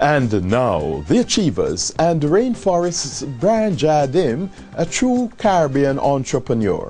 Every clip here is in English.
And now, the Achievers and Rainforest's brand Jardim, a true Caribbean entrepreneur.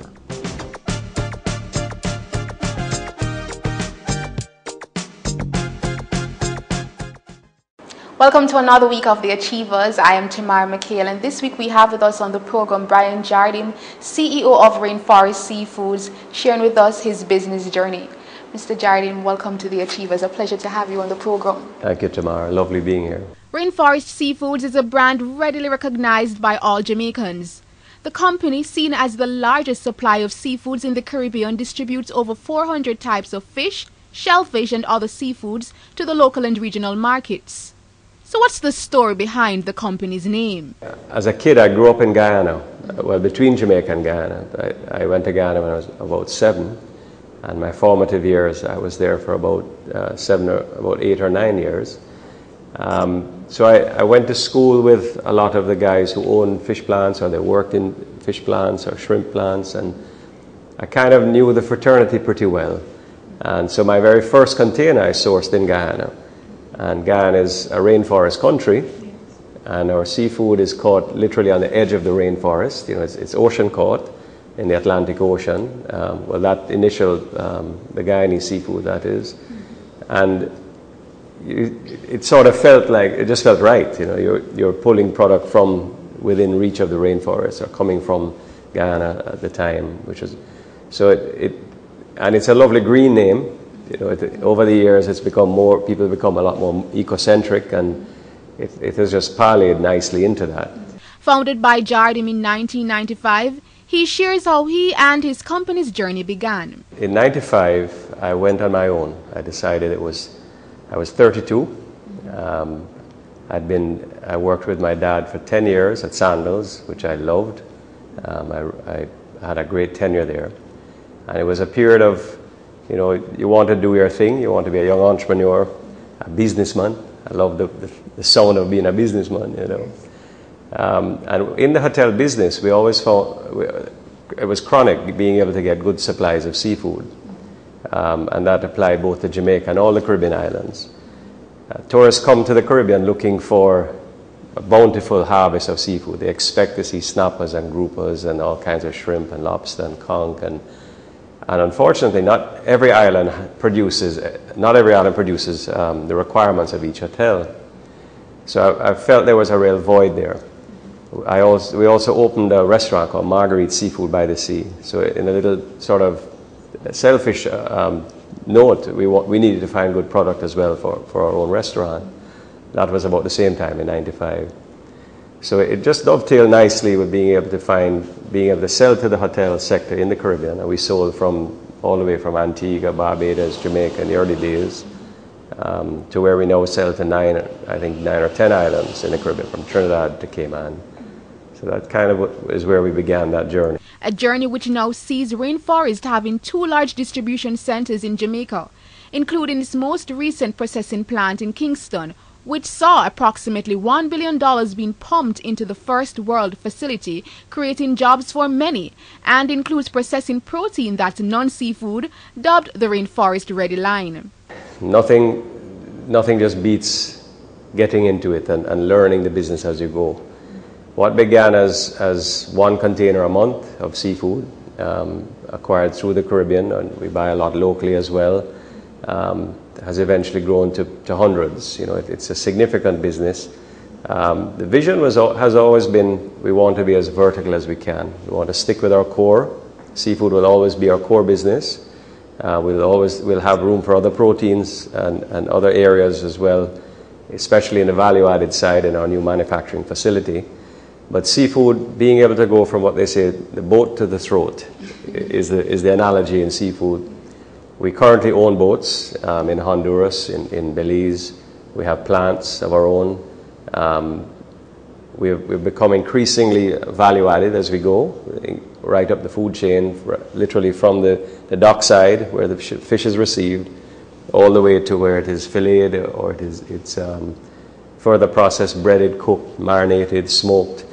Welcome to another week of The Achievers. I am Tamara McHale, and this week we have with us on the program Brian Jardim, CEO of Rainforest Seafoods, sharing with us his business journey. Mr. Jardim, welcome to The Achievers. A pleasure to have you on the program. Thank you, Tamara. Lovely being here. Rainforest Seafoods is a brand readily recognized by all Jamaicans. The company, seen as the largest supplier of seafoods in the Caribbean, distributes over 400 types of fish, shellfish, and other seafoods to the local and regional markets. So what's the story behind the company's name? As a kid, I grew up in Guyana, well, between Jamaica and Guyana. I went to Guyana when I was about 7, and my formative years, I was there for about 8 or 9 years. So I went to school with a lot of the guys who owned fish plants, or they worked in fish plants or shrimp plants, and I kind of knew the fraternity pretty well. And so my very first container I sourced in Guyana. And Guyana is a rainforest country, and our seafood is caught literally on the edge of the rainforest. You know, it's ocean caught in the Atlantic Ocean. Well, that initial, the Guyanese seafood, that is. And it sort of felt like, it just felt right. You know, you're pulling product from within reach of the rainforest, or coming from Guyana at the time, which is, so and it's a lovely green name. You know, over the years, it's become more, people have become a lot more ecocentric, and it has just parlayed nicely into that. Founded by Jardim in 1995, he shares how he and his company's journey began. In 95, I went on my own. I decided I was 32. I worked with my dad for 10 years at Sandals, which I loved. I had a great tenure there. And it was a period of, you know, you want to do your thing, you want to be a young entrepreneur, a businessman. I love the sound of being a businessman, you know. And in the hotel business, we always found it was chronic being able to get good supplies of seafood. And that applied both to Jamaica and all the Caribbean islands. Tourists come to the Caribbean looking for a bountiful harvest of seafood. They expect to see snappers and groupers and all kinds of shrimp and lobster and conch, and unfortunately, not every island produces the requirements of each hotel. So I felt there was a real void there. We also opened a restaurant called Marguerite Seafood by the Sea. So in a little sort of selfish note, we needed to find good product as well for our own restaurant. That was about the same time in 95. So it just dovetailed nicely with being able to sell to the hotel sector in the Caribbean. And we sold from all the way from Antigua, Barbados, Jamaica in the early days, to where we now sell to 9 or 10 islands in the Caribbean, from Trinidad to Cayman. So that kind of is where we began that journey. A journey which now sees Rainforest having 2 large distribution centers in Jamaica, including its most recent processing plant in Kingston, which saw approximately $1 billion being pumped into the first world facility, creating jobs for many, and includes processing protein that's non-seafood, dubbed the Rainforest Ready line. Nothing just beats getting into it and learning the business as you go. What began as 1 container a month of seafood, acquired through the Caribbean, and we buy a lot locally as well, has eventually grown to hundreds. You know, it's a significant business. The vision has always been, we want to be as vertical as we can. We want to stick with our core. Seafood will always be our core business. We'll have room for other proteins and other areas as well, especially in the value-added side in our new manufacturing facility. But seafood, being able to go from what they say, the boat to the throat, is the analogy in seafood. We currently own boats in Honduras, in Belize. We have plants of our own. We've become increasingly value-added as we go, right up the food chain, literally from the dockside where the fish is received, all the way to where it is filleted, or it's further processed, breaded, cooked, marinated, smoked,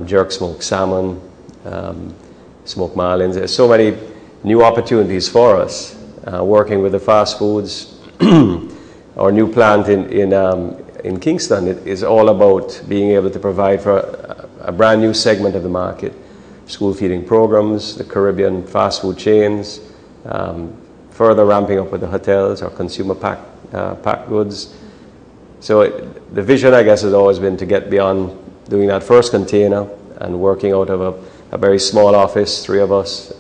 jerk smoked salmon, smoked marlins. There's so many new opportunities for us working with the fast foods. Our new plant in Kingston, it is all about being able to provide for a brand new segment of the market. School feeding programs, the Caribbean fast food chains, further ramping up with the hotels or consumer packed goods. So the vision, I guess, has always been to get beyond doing that first container and working out of a very small office, 3 of us,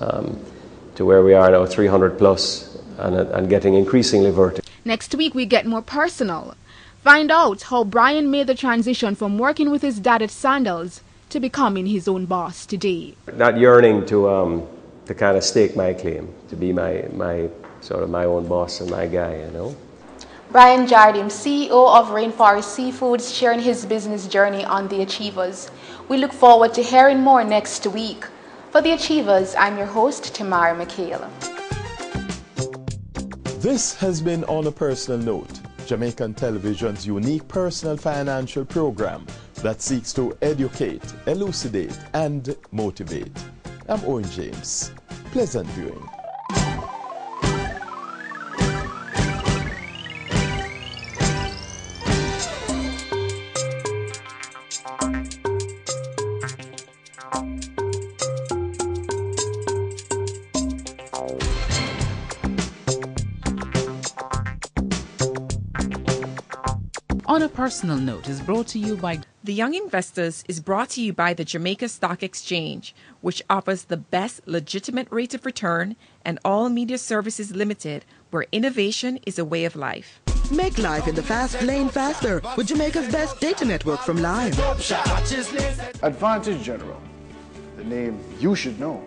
to where we are now, 300 plus, and getting increasingly vertical. Next week we get more personal. Find out how Brian made the transition from working with his dad at Sandals to becoming his own boss today. Not yearning to kind of stake my claim, to be my sort of my own boss and my guy, you know. Brian Jardim, CEO of Rainforest Seafoods, sharing his business journey on The Achievers. We look forward to hearing more next week. For The Achievers, I'm your host, Tamara McHale. This has been On a Personal Note, Jamaican Television's unique personal financial program that seeks to educate, elucidate, and motivate. I'm Owen James. Pleasant viewing. On a Personal Note is brought to you by The Young Investors is brought to you by the Jamaica Stock Exchange, which offers the best legitimate rate of return, and All Media Services Limited, where innovation is a way of life. Make life in the fast lane faster with Jamaica's best data network from Live. Advantage General, the name you should know.